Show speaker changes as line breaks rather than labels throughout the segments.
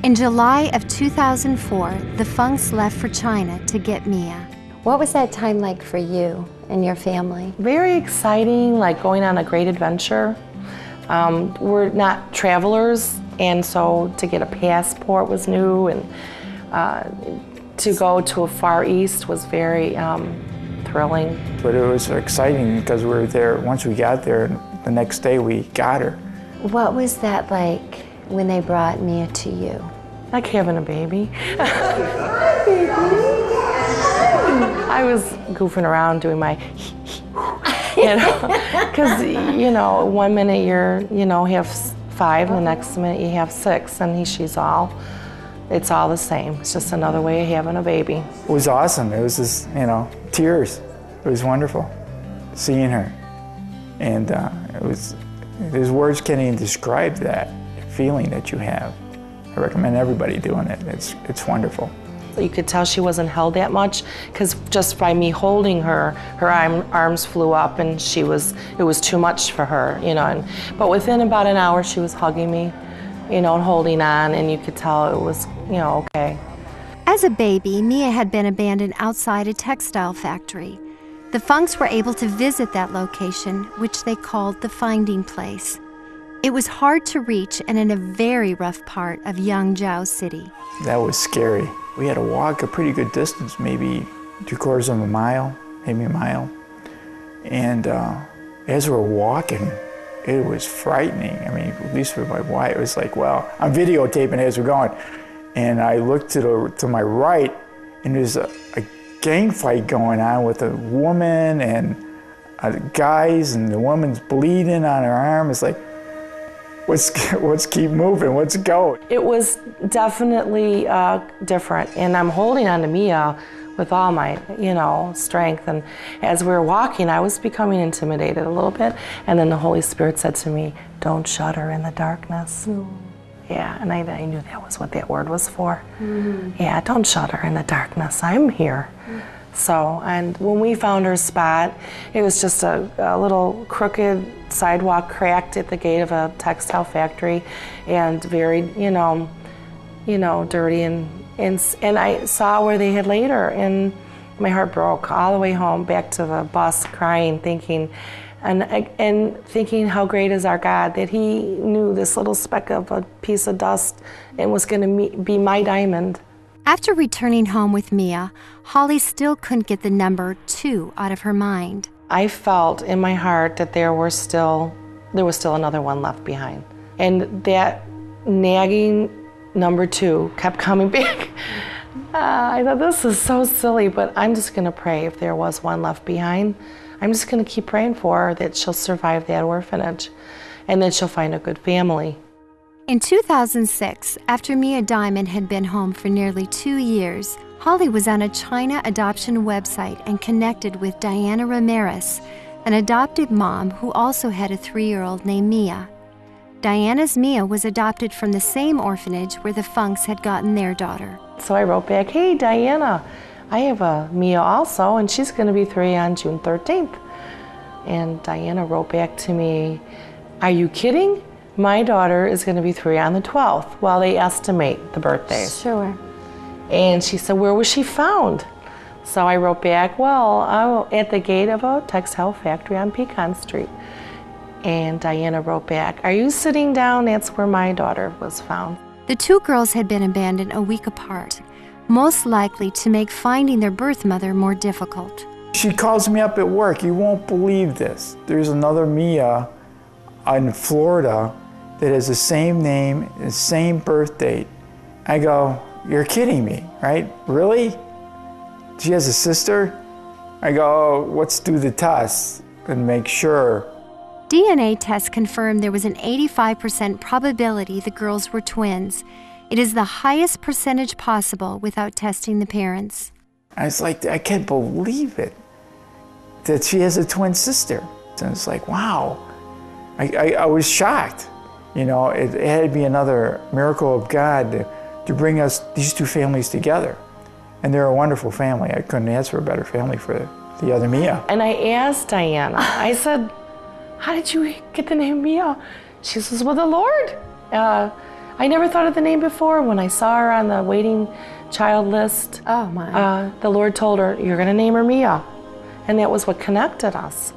In July of 2004, the Funks left for China to get Mia. What was that time like for you and your family?
Very exciting, like going on a great adventure. We're not travelers, and so to get a passport was new, and to go to a Far East was very thrilling.
But it was exciting because we were there, once we got there, the next day we got her.
What was that like when they brought Mia to you?
Like having a baby. I was goofing around doing my you know, because, you know, one minute you're, you know, have 5, and the next minute you have 6, and it's all the same. It's just another way of having a baby.
It was awesome. It was just, you know, tears. It was wonderful seeing her. And there's words can't even describe that feeling that you have. I recommend everybody doing it. It's wonderful.
You could tell she wasn't held that much, because just by me holding her, her arms flew up, and it was too much for her, you know. But within about an hour, she was hugging me, you know, and holding on, and you could tell it was, you know, okay.
As a baby, Mia had been abandoned outside a textile factory. The Funks were able to visit that location, which they called the finding place. It was hard to reach and in a very rough part of Yangzhou City.
That was scary. We had to walk a pretty good distance, maybe 3/4 of a mile, maybe a mile. And as we were walking, it was frightening. I mean, at least for my wife, it was like, well, I'm videotaping as we're going. And I looked to my right, and there's a gang fight going on with a woman and guys, and the woman's bleeding on her arm. It's like, let's keep moving, let's go.
It was definitely different, and I'm holding on to Mia with all my, you know, strength. And as we were walking, I was becoming intimidated a little bit, and then the Holy Spirit said to me, "Don't shudder in the darkness." Mm. Yeah, and I knew that was what that word was for. Mm-hmm. Yeah, don't shudder in the darkness, I'm here. Mm. So, and when we found her spot, it was just a little crooked sidewalk cracked at the gate of a textile factory, and very, you know, dirty, and I saw where they had laid her, and my heart broke all the way home, back to the bus, crying, thinking, and thinking how great is our God, that He knew this little speck of a piece of dust and was going to be my diamond.
After returning home with Mia, Holly still couldn't get the number 2 out of her mind.
I felt in my heart that there was still another one left behind. And that nagging number 2 kept coming back. I thought, this is so silly, but I'm just going to pray if there was one left behind. I'm just going to keep praying for her that she'll survive that orphanage, and that she'll find a good family.
In 2006, after Mia Diamond had been home for nearly 2 years, Holly was on a China adoption website and connected with Diana Ramirez, an adoptive mom who also had a 3-year-old named Mia. Diana's Mia was adopted from the same orphanage where the Funks had gotten their daughter.
So I wrote back, "Hey, Diana, I have a Mia also, and she's going to be 3 on June 13th. And Diana wrote back to me, "Are you kidding? My daughter is going to be 3 on the 12th." Well, they estimate the birthdays.
Sure.
And she said, "Where was she found?" So I wrote back, "Well, at the gate of a textile factory on Pecan Street." And Diana wrote back, "Are you sitting down? That's where my daughter was found."
The 2 girls had been abandoned a week apart, most likely to make finding their birth mother more difficult.
She calls me up at work. "You won't believe this. There's another Mia in Florida that has the same name, the same birth date." I go, "You're kidding me, right? Really? She has a sister?" I go, "Oh, let's do the test and make sure."
DNA tests confirmed there was an 85% probability the girls were twins. It is the highest percentage possible without testing the parents.
I was like, I can't believe it, that she has a twin sister. And it's like, wow. I was shocked. You know, it had to be another miracle of God to bring us, these 2 families together. And they're a wonderful family. I couldn't ask for a better family for the other Mia.
And I asked Diana, I said, "How did you get the name Mia?" She says, "Well, the Lord. I never thought of the name before. When I saw her on the waiting child list,
Oh my.
the Lord told her, you're going to name her Mia. And that was what connected us.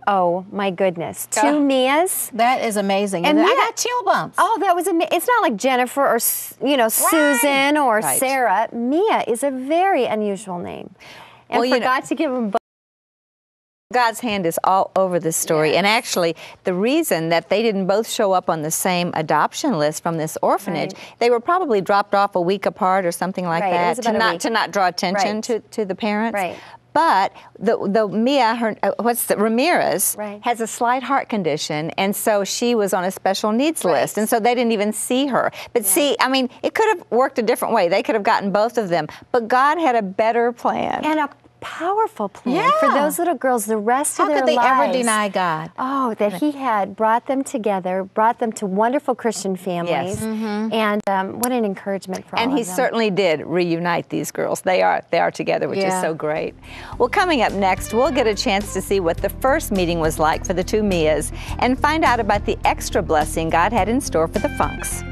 Oh my goodness. Two Mias.
That is amazing.
And
I
Mia-
got chill bumps.
Oh, that was amazing. It's not like Jennifer or, Susan or
Right.
Sarah. Mia is a very unusual name. And
Well, you
forgot to give them both.
God's hand is all over this story. And actually, the reason that they didn't both show up on the same adoption list from this orphanage, they were probably dropped off a week apart or something like
Right, it was
that
about a week.
to not draw attention
Right.
to the parents.
Right.
But the Mia, Ramirez,
Right.
has a slight heart condition, and so she was on a special needs list, and so they didn't even see her. But see, I mean, it could have worked a different way. They could have gotten both of them, but God had a better plan.
And a powerful plan for those little girls the rest
How
of their
could they
lives.
ever deny God?
Oh, that He had brought them together, brought them to wonderful Christian families,
Yes.
and what an encouragement for all
And
of
he
them.
certainly did reunite these girls. They are together, which is so great. Well, coming up next, we'll get a chance to see what the first meeting was like for the two Mias and find out about the extra blessing God had in store for the Funks.